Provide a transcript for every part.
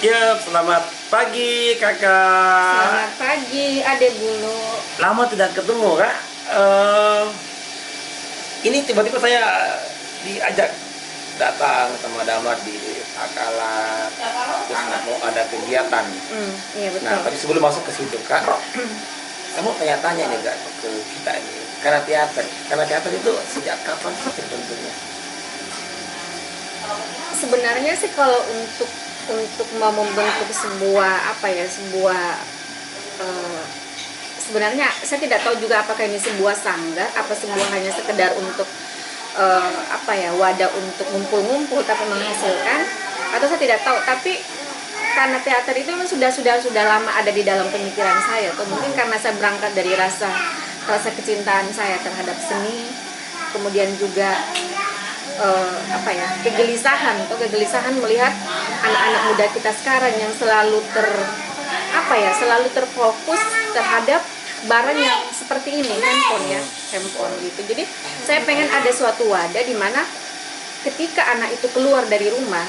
Ya, selamat pagi kakak. Selamat pagi, Ade Bulu. Lama tidak ketemu kak. Ini tiba-tiba saya diajak datang sama Damar di Akala, terus mau ada kegiatan. Iya betul. Nah, tapi sebelum masuk ke situ kak, saya mau tanya-tanya nih kak ke kita ini. Karena teater itu sejak kapan sih terbentuknya? Sebenarnya sih kalau untuk mau membentuk sebuah sebenarnya saya tidak tahu juga apakah ini sebuah sanggar, apa sebuah hanya sekedar untuk wadah untuk ngumpul-ngumpul tapi menghasilkan, atau saya tidak tahu. Tapi karena teater itu memang sudah lama ada di dalam pemikiran saya, atau mungkin karena saya berangkat dari rasa kecintaan saya terhadap seni, kemudian juga kegelisahan melihat anak-anak muda kita sekarang yang selalu terfokus terhadap barang yang seperti ini, handphone gitu. Jadi saya pengen ada suatu wadah di mana ketika anak itu keluar dari rumah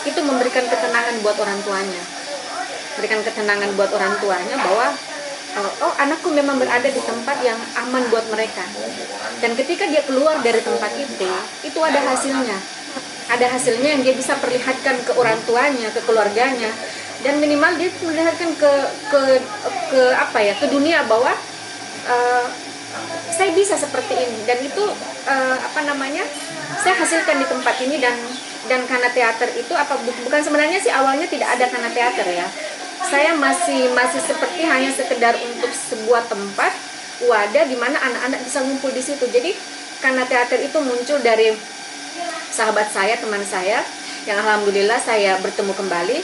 itu memberikan ketenangan buat orang tuanya, bahwa anakku memang berada di tempat yang aman buat mereka. Dan ketika dia keluar dari tempat itu ada hasilnya yang dia bisa perlihatkan ke orang tuanya, ke keluarganya, dan minimal dia melihatkan ke dunia bahwa saya bisa seperti ini, dan itu saya hasilkan di tempat ini. Dan karena teater itu bukan sebenarnya sih awalnya tidak ada karena teater ya. Saya masih seperti hanya sekedar untuk sebuah tempat wadah di mana anak-anak bisa ngumpul di situ. Jadi karena teater itu muncul dari sahabat saya, teman saya, yang alhamdulillah saya bertemu kembali.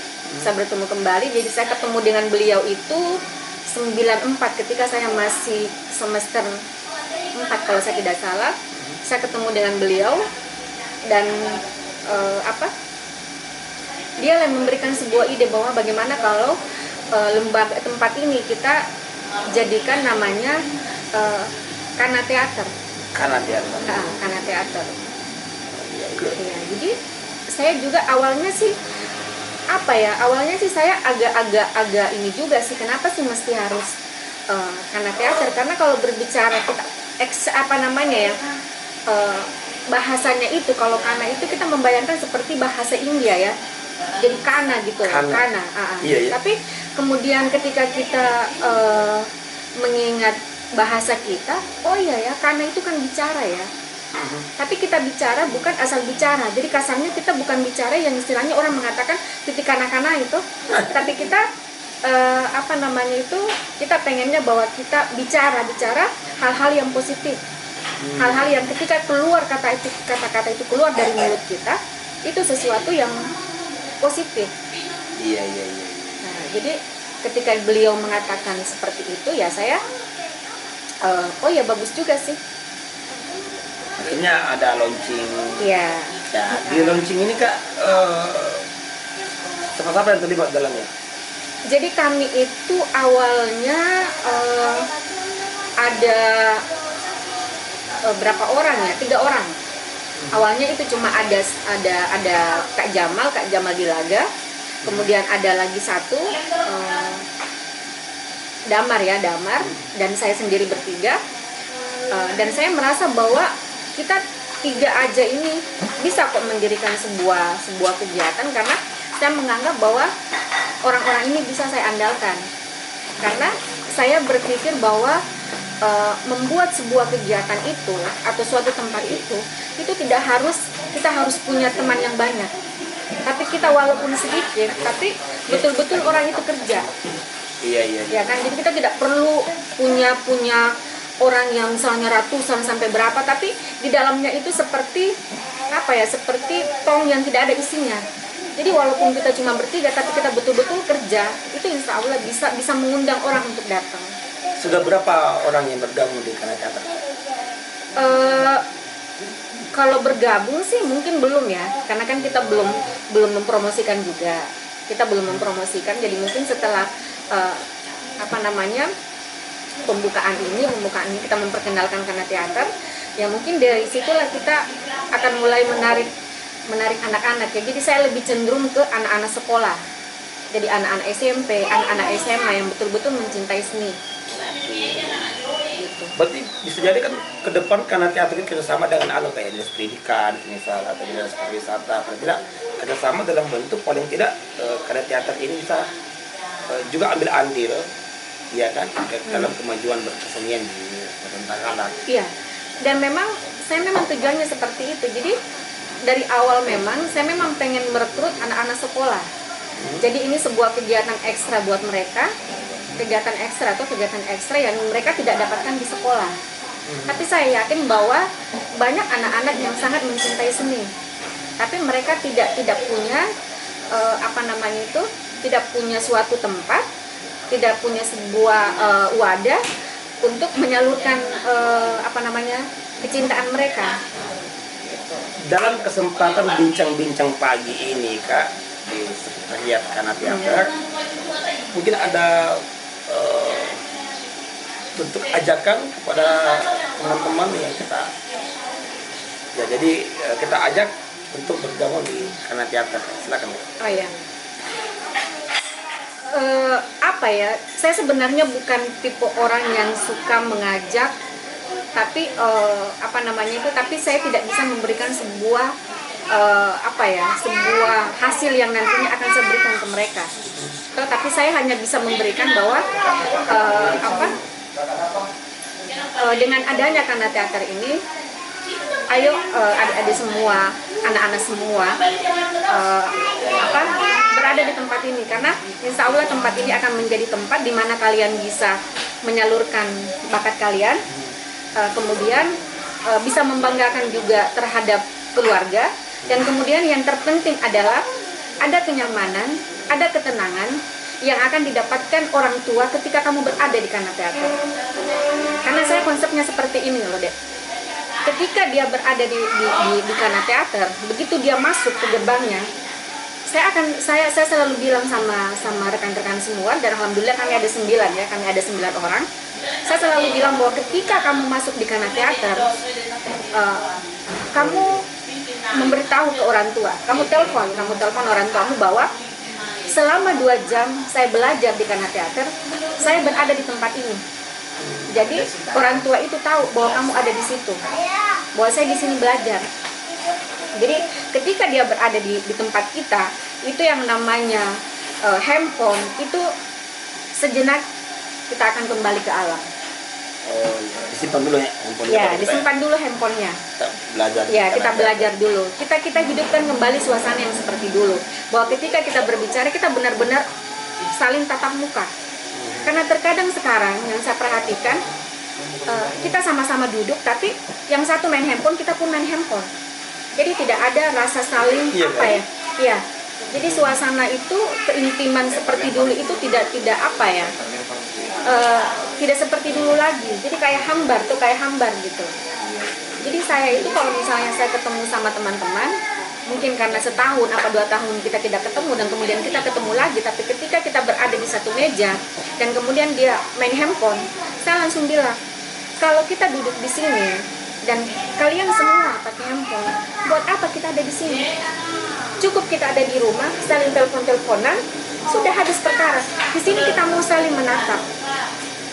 Jadi saya ketemu dengan beliau itu 94 ketika saya masih semester 4 kalau saya tidak salah. Saya ketemu dengan beliau dan dia yang memberikan sebuah ide bahwa bagaimana kalau lembaga tempat ini kita jadikan namanya Kana Teater. Kana Teater. Ya, jadi saya juga awalnya sih saya agak ini juga sih, kenapa sih mesti harus Kana Teater? Karena kalau berbicara kita bahasanya itu, kalau kana itu kita membayangkan seperti bahasa India ya, jadi kana gitu. Kana. Iya. Tapi kemudian ketika kita mengingat bahasa kita, oh iya ya, kana itu kan bicara ya. Tapi kita bicara bukan asal bicara, jadi kasarnya kita bukan bicara yang istilahnya orang mengatakan titik kana-kana itu, tapi kita kita pengennya bahwa kita bicara hal-hal yang positif, hal-hal yang ketika keluar kata-kata itu keluar dari mulut kita itu sesuatu yang positif. Iya. Nah, jadi ketika beliau mengatakan seperti itu ya saya oh ya bagus juga sih. Akhirnya ada launching. Iya. Ya, di launching ini kak siapa-siapa yang terlibat dalamnya? Jadi kami itu awalnya ada berapa orang ya? 3 orang. Awalnya itu cuma ada Kak Jamal Dilaga, kemudian ada lagi satu Damar, dan saya sendiri bertiga. Dan saya merasa bahwa kita 3 aja ini bisa kok mendirikan sebuah kegiatan, karena saya menganggap bahwa orang-orang ini bisa saya andalkan. Karena saya berpikir bahwa membuat sebuah kegiatan itu atau suatu tempat itu tidak harus kita harus punya teman yang banyak, tapi kita walaupun sedikit tapi betul-betul orang itu kerja. Iya. Ya kan, jadi kita tidak perlu punya orang yang misalnya ratusan sampai berapa, tapi di dalamnya itu seperti tong yang tidak ada isinya. Jadi walaupun kita cuma bertiga tapi kita betul-betul kerja, itu insya Allah bisa mengundang orang untuk datang. Sudah berapa orang yang bergabung di Kana Teater? Kalau bergabung sih mungkin belum ya, karena kan kita belum mempromosikan juga. Jadi mungkin setelah pembukaan ini kita memperkenalkan Kana Teater, ya mungkin dari situlah kita akan mulai menarik anak-anak ya. Jadi saya lebih cenderung ke anak-anak sekolah. Jadi anak-anak SMP, anak-anak SMA yang betul-betul mencintai seni. Gitu. Berarti bisa jadi kan ke depan karena teater itu kerjasama dengan kayak dinas pendidikan misal atau dinas pariwisata, paling tidak kerjasama dalam bentuk paling tidak karena teater ini bisa juga ambil andil, ya kan, dalam kemajuan berkesenian di tentang anak. Iya. Dan memang saya memang tujuannya seperti itu. Jadi dari awal memang saya memang pengen merekrut anak-anak sekolah. Jadi ini sebuah kegiatan ekstra buat mereka, kegiatan ekstra yang mereka tidak dapatkan di sekolah. Tapi saya yakin bahwa banyak anak-anak yang sangat mencintai seni, tapi mereka tidak punya tidak punya suatu tempat, tidak punya sebuah wadah untuk menyalurkan kecintaan mereka. Dalam kesempatan bincang-bincang pagi ini, Kak, di Sekretariat Kana Teater, mungkin ada bentuk ajakan kepada teman-teman yang kita ajak untuk bergabung di Kana Teater. Silakan. Oh ya. Saya sebenarnya bukan tipe orang yang suka mengajak, tapi tapi saya tidak bisa memberikan sebuah sebuah hasil yang nantinya akan saya berikan ke mereka. Tapi saya hanya bisa memberikan bahwa dengan adanya Kana Teater ini, ayo adik-adik semua, anak-anak semua berada di tempat ini, karena insya Allah tempat ini akan menjadi tempat di mana kalian bisa menyalurkan bakat kalian, kemudian bisa membanggakan juga terhadap keluarga, dan kemudian yang terpenting adalah ada kenyamanan, ada ketenangan yang akan didapatkan orang tua ketika kamu berada di Kana Teater. Karena saya konsepnya seperti ini loh, Dek. Ketika dia berada di Kana Teater, begitu dia masuk ke gerbangnya, saya selalu bilang sama rekan-rekan semua, dan alhamdulillah kami ada 9 ya, kami ada 9 orang. Saya selalu bilang bahwa ketika kamu masuk di Kana Teater, kamu memberitahu ke orang tua, kamu telepon orang tuamu bahwa selama 2 jam saya belajar di Kana Teater, saya berada di tempat ini. Jadi orang tua itu tahu bahwa kamu ada di situ, bahwa saya di sini belajar. Jadi ketika dia berada di tempat kita, itu yang namanya handphone itu sejenak kita akan kembali ke alam. Oh, disimpan dulu ya handphonenya. Ya, disimpan dulu handphonenya. Kita belajar. Ya, kita belajar dulu. Kita hidupkan kembali suasana yang seperti dulu. Bahwa ketika kita berbicara, kita benar-benar saling tatap muka. Karena terkadang sekarang yang saya perhatikan, kita sama-sama duduk, tapi yang satu main handphone, kita pun main handphone. Jadi tidak ada rasa saling Iya. Jadi suasana itu, keintiman seperti dulu itu tidak tidak seperti dulu lagi. Jadi kayak hambar gitu. Jadi saya itu kalau misalnya saya ketemu sama teman-teman, mungkin karena setahun 2 tahun kita tidak ketemu, dan kemudian kita ketemu lagi, tapi ketika kita berada di satu meja dan kemudian dia main handphone, saya langsung bilang, kalau kita duduk di sini dan kalian semua pakai handphone, buat apa kita ada di sini? Cukup kita ada di rumah, saling telepon-teleponan, sudah habis perkara. Di sini kita mau saling menatap.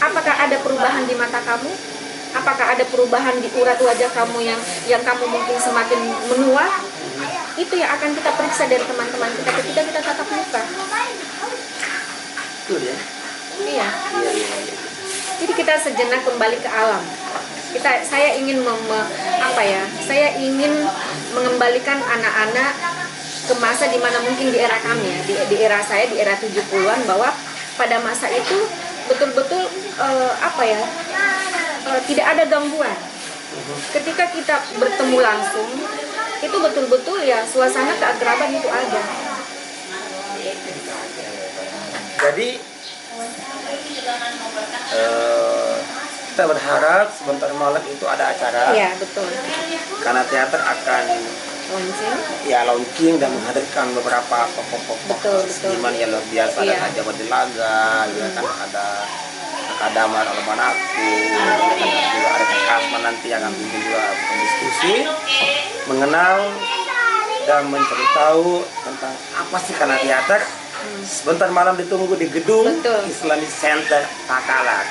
Apakah ada perubahan di mata kamu? Apakah ada perubahan di urat wajah kamu yang kamu mungkin semakin menua? Itu yang akan kita periksa dari teman-teman kita ketika kita tatap muka. Betul ya? Iya. Jadi kita sejenak kembali ke alam. Saya ingin saya ingin mengembalikan anak-anak ke masa dimana mungkin di era kami ya, di era saya, di era 70-an, bahwa pada masa itu betul-betul tidak ada gangguan. Ketika kita bertemu langsung, itu betul-betul ya suasana keakraban itu ada. Jadi kita berharap sebentar malam itu ada acara. Iya, betul. Kana Teater akan launching dan menghadirkan beberapa tokoh-tokoh seniman yang luar biasa. Iya. Ada Jawa Delaga, juga kan ada Damar Almanaku, juga ada Kak Kasman nanti yang akan bimbing juga diskusi mengenal dan mencari tahu tentang apa sih Kana Teater Sebentar malam ditunggu di gedung Betul. Islamic Center Takalar.